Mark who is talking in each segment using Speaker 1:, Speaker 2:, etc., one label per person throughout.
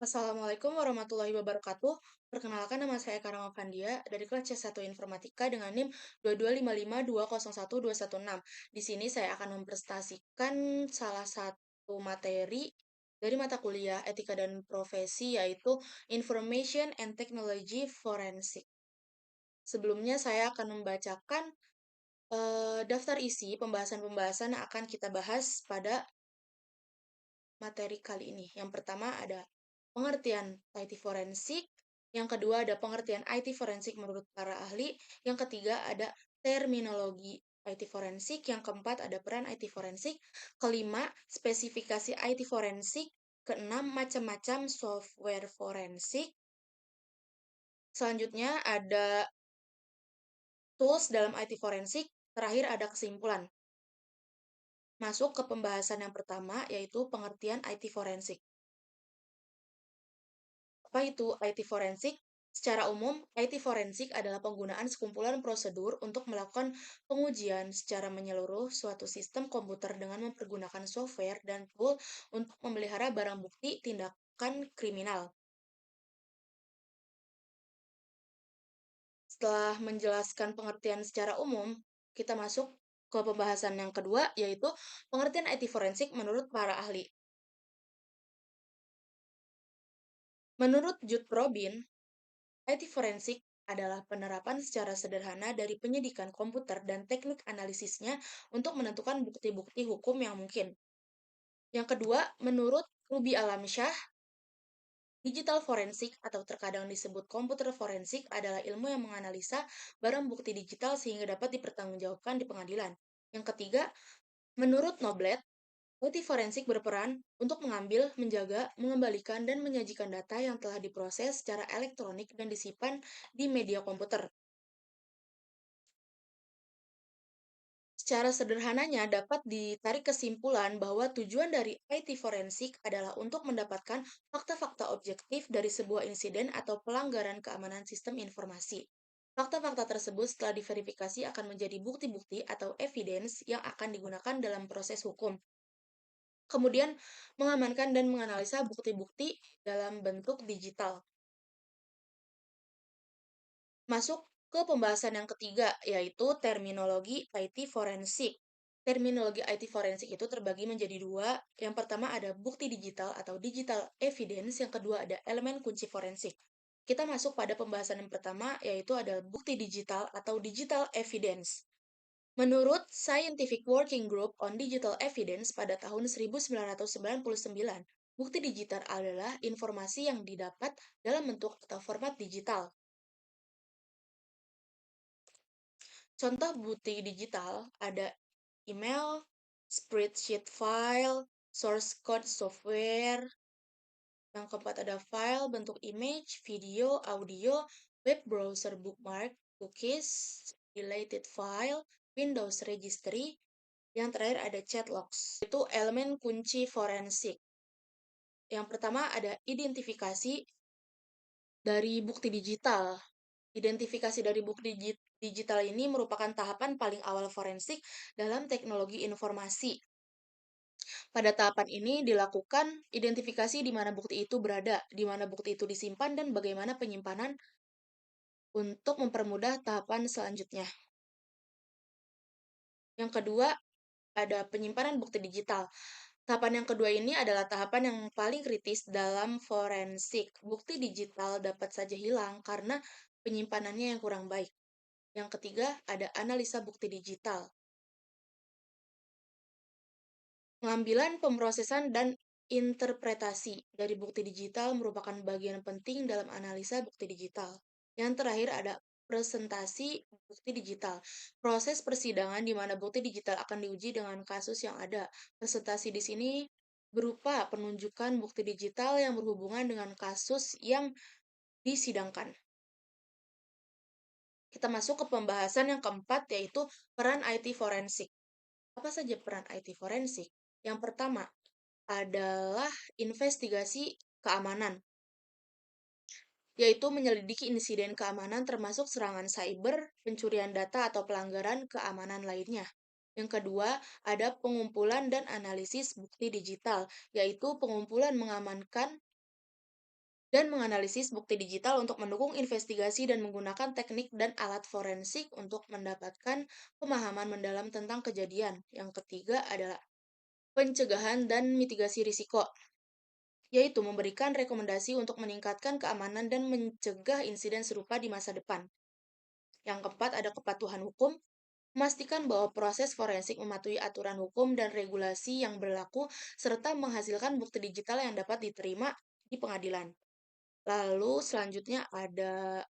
Speaker 1: Assalamualaikum warahmatullahi wabarakatuh. Perkenalkan nama saya Karama Fandia dari kelas C1 Informatika dengan NIM 22552012116. Di sini saya akan mempresentasikan salah satu materi dari mata kuliah Etika dan Profesi yaitu Information and Technology Forensic. Sebelumnya saya akan membacakan daftar isi pembahasan-pembahasan yang akan kita bahas pada materi kali ini. Yang pertama ada pengertian IT forensik, yang kedua ada pengertian IT forensik menurut para ahli, yang ketiga ada terminologi IT forensik, yang keempat ada peran IT forensik, kelima spesifikasi IT forensik, keenam macam-macam software forensik, selanjutnya ada tools dalam IT forensik, terakhir ada kesimpulan. Masuk ke pembahasan yang pertama, yaitu pengertian IT forensik. Apa itu IT forensik? Secara umum, IT forensik adalah penggunaan sekumpulan prosedur untuk melakukan pengujian secara menyeluruh suatu sistem komputer dengan mempergunakan software dan tool untuk memelihara barang bukti tindakan kriminal. Setelah menjelaskan pengertian secara umum, kita masuk ke pembahasan yang kedua, yaitu pengertian IT forensik menurut para ahli. Menurut Jude Robin, IT forensik adalah penerapan secara sederhana dari penyidikan komputer dan teknik analisisnya untuk menentukan bukti-bukti hukum yang mungkin. Yang kedua, menurut Ruby Alamsyah, digital forensik atau terkadang disebut komputer forensik adalah ilmu yang menganalisa barang bukti digital sehingga dapat dipertanggungjawabkan di pengadilan. Yang ketiga, menurut Noblet, IT forensik berperan untuk mengambil, menjaga, mengembalikan, dan menyajikan data yang telah diproses secara elektronik dan disimpan di media komputer. Secara sederhananya dapat ditarik kesimpulan bahwa tujuan dari IT forensik adalah untuk mendapatkan fakta-fakta objektif dari sebuah insiden atau pelanggaran keamanan sistem informasi. Fakta-fakta tersebut setelah diverifikasi akan menjadi bukti-bukti atau evidence yang akan digunakan dalam proses hukum. Kemudian, mengamankan dan menganalisa bukti-bukti dalam bentuk digital. Masuk ke pembahasan yang ketiga, yaitu terminologi IT forensik. Terminologi IT forensik itu terbagi menjadi dua. Yang pertama ada bukti digital atau digital evidence, yang kedua ada elemen kunci forensik. Kita masuk pada pembahasan yang pertama, yaitu ada bukti digital atau digital evidence. Menurut Scientific Working Group on Digital Evidence pada tahun 1999, bukti digital adalah informasi yang didapat dalam bentuk atau format digital. Contoh bukti digital ada email, spreadsheet file, source code software. Yang keempat ada file bentuk image, video, audio, web browser bookmark, cookies, related file, Windows registry. Yang terakhir ada chat logs. Itu elemen kunci forensik. Yang pertama ada identifikasi dari bukti digital. Identifikasi dari bukti digital ini merupakan tahapan paling awal forensik dalam teknologi informasi. Pada tahapan ini dilakukan identifikasi di mana bukti itu berada, di mana bukti itu disimpan, dan bagaimana penyimpanan untuk mempermudah tahapan selanjutnya. Yang kedua, ada penyimpanan bukti digital. Tahapan yang kedua ini adalah tahapan yang paling kritis dalam forensik. Bukti digital dapat saja hilang karena penyimpanannya yang kurang baik. Yang ketiga, ada analisa bukti digital. Pengambilan, pemrosesan, dan interpretasi dari bukti digital merupakan bagian penting dalam analisa bukti digital. Yang terakhir ada presentasi bukti digital. Proses persidangan di mana bukti digital akan diuji dengan kasus yang ada. Presentasi di sini berupa penunjukan bukti digital yang berhubungan dengan kasus yang disidangkan. Kita masuk ke pembahasan yang keempat, yaitu peran IT forensik. Apa saja peran IT forensik? Yang pertama adalah investigasi keamanan, yaitu menyelidiki insiden keamanan termasuk serangan cyber, pencurian data, atau pelanggaran keamanan lainnya. Yang kedua, ada pengumpulan dan analisis bukti digital, yaitu pengumpulan mengamankan dan menganalisis bukti digital untuk mendukung investigasi dan menggunakan teknik dan alat forensik untuk mendapatkan pemahaman mendalam tentang kejadian. Yang ketiga adalah pencegahan dan mitigasi risiko, yaitu memberikan rekomendasi untuk meningkatkan keamanan dan mencegah insiden serupa di masa depan. Yang keempat ada kepatuhan hukum, memastikan bahwa proses forensik mematuhi aturan hukum dan regulasi yang berlaku serta menghasilkan bukti digital yang dapat diterima di pengadilan. Lalu selanjutnya ada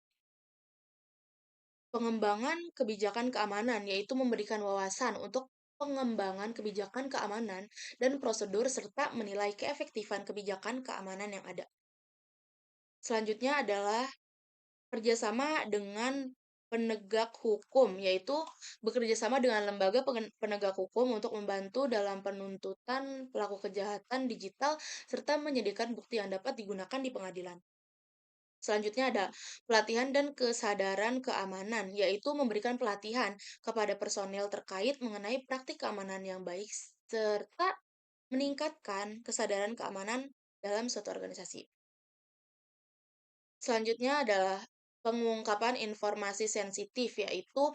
Speaker 1: pengembangan kebijakan keamanan, yaitu memberikan wawasan untuk pengembangan kebijakan keamanan dan prosedur serta menilai keefektifan kebijakan keamanan yang ada. Selanjutnya adalah kerjasama dengan penegak hukum, yaitu bekerja sama dengan lembaga penegak hukum untuk membantu dalam penuntutan pelaku kejahatan digital serta menyediakan bukti yang dapat digunakan di pengadilan. Selanjutnya ada pelatihan dan kesadaran keamanan, yaitu memberikan pelatihan kepada personel terkait mengenai praktik keamanan yang baik serta meningkatkan kesadaran keamanan dalam suatu organisasi. Selanjutnya adalah pengungkapan informasi sensitif, yaitu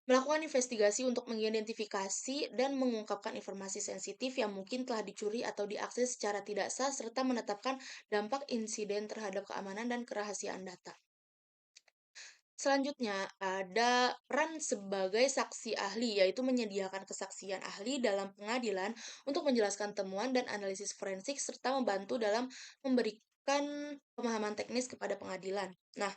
Speaker 1: melakukan investigasi untuk mengidentifikasi dan mengungkapkan informasi sensitif yang mungkin telah dicuri atau diakses secara tidak sah, serta menetapkan dampak insiden terhadap keamanan dan kerahasiaan data. Selanjutnya, ada peran sebagai saksi ahli, yaitu menyediakan kesaksian ahli dalam pengadilan untuk menjelaskan temuan dan analisis forensik, serta membantu dalam memberikan pemahaman teknis kepada pengadilan. Nah,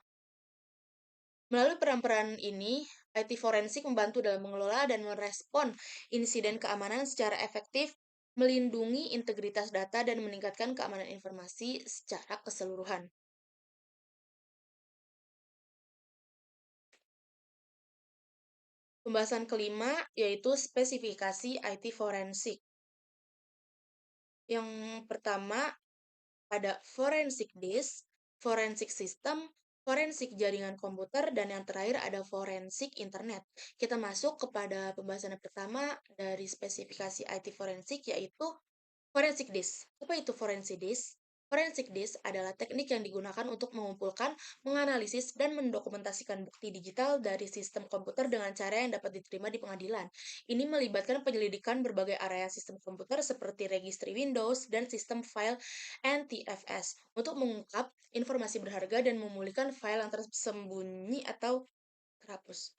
Speaker 1: melalui peran-peran ini, IT forensik membantu dalam mengelola dan merespon insiden keamanan secara efektif, melindungi integritas data, dan meningkatkan keamanan informasi secara keseluruhan. Pembahasan kelima yaitu spesifikasi IT forensik. Yang pertama ada forensic disk, forensic system, forensik jaringan komputer, dan yang terakhir ada forensik internet. Kita masuk kepada pembahasan yang pertama dari spesifikasi IT forensik, yaitu forensik disk. Apa itu forensik disk? Forensik disk adalah teknik yang digunakan untuk mengumpulkan, menganalisis, dan mendokumentasikan bukti digital dari sistem komputer dengan cara yang dapat diterima di pengadilan. Ini melibatkan penyelidikan berbagai area sistem komputer seperti registry Windows dan sistem file NTFS untuk mengungkap informasi berharga dan memulihkan file yang tersembunyi atau terhapus.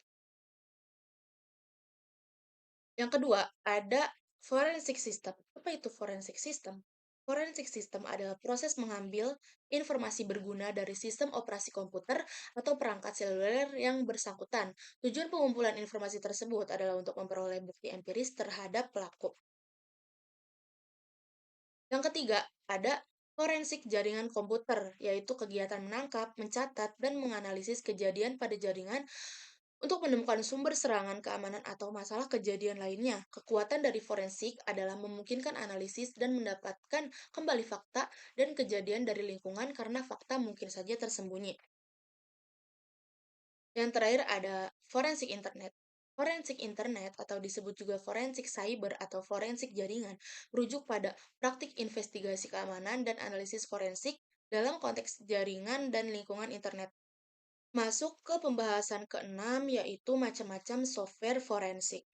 Speaker 1: Yang kedua, ada forensic system. Apa itu forensic system? Forensic system adalah proses mengambil informasi berguna dari sistem operasi komputer atau perangkat seluler yang bersangkutan. Tujuan pengumpulan informasi tersebut adalah untuk memperoleh bukti empiris terhadap pelaku. Yang ketiga, ada forensik jaringan komputer, yaitu kegiatan menangkap, mencatat, dan menganalisis kejadian pada jaringan untuk menemukan sumber serangan keamanan atau masalah kejadian lainnya. Kekuatan dari forensik adalah memungkinkan analisis dan mendapatkan kembali fakta dan kejadian dari lingkungan karena fakta mungkin saja tersembunyi. Yang terakhir ada forensik internet. Forensik internet atau disebut juga forensik cyber atau forensik jaringan merujuk pada praktik investigasi keamanan dan analisis forensik dalam konteks jaringan dan lingkungan internet. Masuk ke pembahasan keenam yaitu macam-macam software forensik.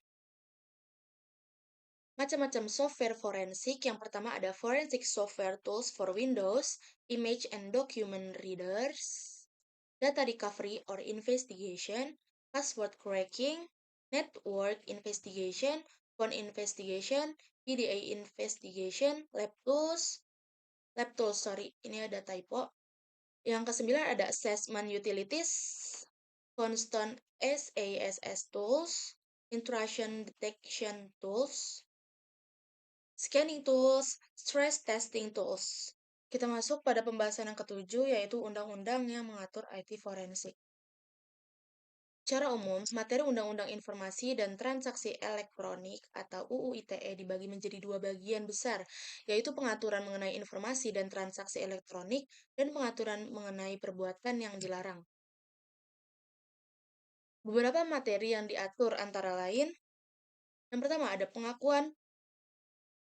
Speaker 1: Macam-macam software forensik, yang pertama ada forensic software tools for Windows, image and document readers, data recovery or investigation, password cracking, network investigation, phone investigation, PDA investigation, lab tools, sorry, ini ada typo. Yang kesembilan ada assessment utilities, Constant SASS tools, intrusion detection tools, scanning tools, stress testing tools. Kita masuk pada pembahasan yang ketujuh, yaitu undang-undang yang mengatur IT forensik. Secara umum, materi Undang-Undang Informasi dan Transaksi Elektronik atau UU ITE dibagi menjadi dua bagian besar, yaitu pengaturan mengenai informasi dan transaksi elektronik dan pengaturan mengenai perbuatan yang dilarang. Beberapa materi yang diatur antara lain, yang pertama ada pengakuan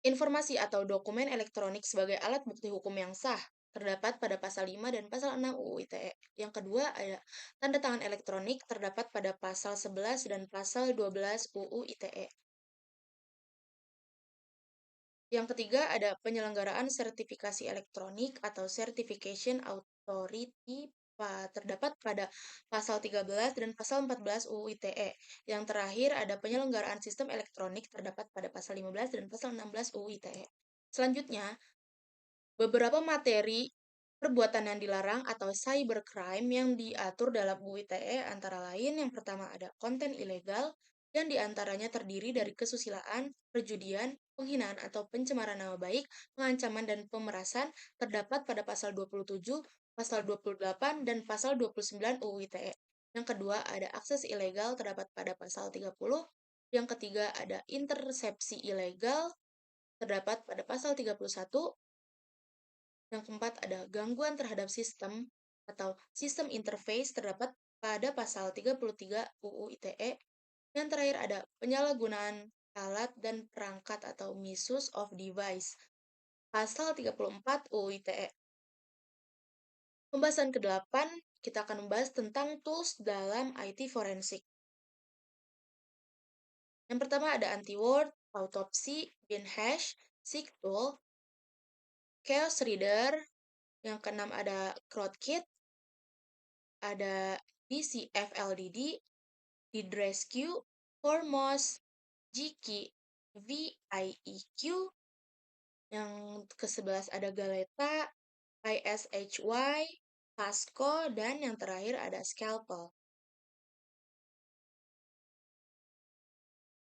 Speaker 1: informasi atau dokumen elektronik sebagai alat bukti hukum yang sah. terdapat pada pasal 5 dan pasal 6 UU ITE. Yang kedua ada tanda tangan elektronik terdapat pada pasal 11 dan pasal 12 UU ITE. Yang ketiga ada penyelenggaraan sertifikasi elektronik atau Certification Authority terdapat pada pasal 13 dan pasal 14 UU ITE. Yang terakhir ada penyelenggaraan sistem elektronik terdapat pada pasal 15 dan pasal 16 UU ITE. Selanjutnya, beberapa materi perbuatan yang dilarang atau cybercrime yang diatur dalam UU ITE antara lain yang pertama ada konten ilegal yang diantaranya terdiri dari kesusilaan, perjudian, penghinaan atau pencemaran nama baik, pengancaman dan pemerasan terdapat pada pasal 27, pasal 28, dan pasal 29 UU ITE. Yang kedua ada akses ilegal terdapat pada pasal 30. Yang ketiga ada intersepsi ilegal terdapat pada pasal 31. Yang keempat ada gangguan terhadap sistem atau sistem interface terdapat pada pasal 33 UU ITE. Yang terakhir ada penyalahgunaan alat dan perangkat atau misuse of device. Pasal 34 UU ITE. Pembahasan ke-8, kita akan membahas tentang tools dalam IT forensik. Yang pertama ada anti-word, autopsy, binhash, SQL, chaos reader. Yang keenam ada CrowdKit, ada DCFLDD, DidRescue, Foremost, Gkey, VIEQ. Yang ke-11 ada Galeta, ISHY, Pasco, dan yang terakhir ada Scalpel.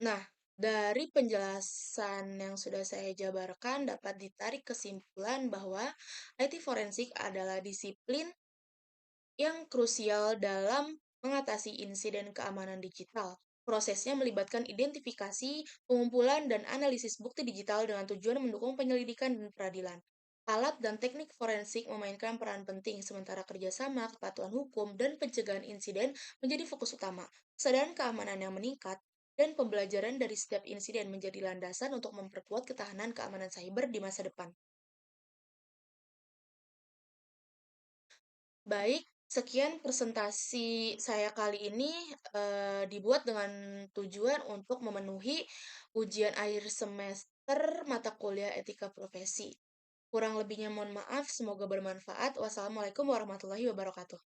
Speaker 1: Nah, dari penjelasan yang sudah saya jabarkan dapat ditarik kesimpulan bahwa IT forensik adalah disiplin yang krusial dalam mengatasi insiden keamanan digital. Prosesnya melibatkan identifikasi, pengumpulan, dan analisis bukti digital dengan tujuan mendukung penyelidikan dan peradilan. Alat dan teknik forensik memainkan peran penting, sementara kerjasama, kepatuhan hukum, dan pencegahan insiden menjadi fokus utama. Kesadaran keamanan yang meningkat dan pembelajaran dari setiap insiden menjadi landasan untuk memperkuat ketahanan keamanan cyber di masa depan. Baik, sekian presentasi saya kali ini dibuat dengan tujuan untuk memenuhi ujian akhir semester mata kuliah etika profesi. Kurang lebihnya mohon maaf, semoga bermanfaat. Wassalamualaikum warahmatullahi wabarakatuh.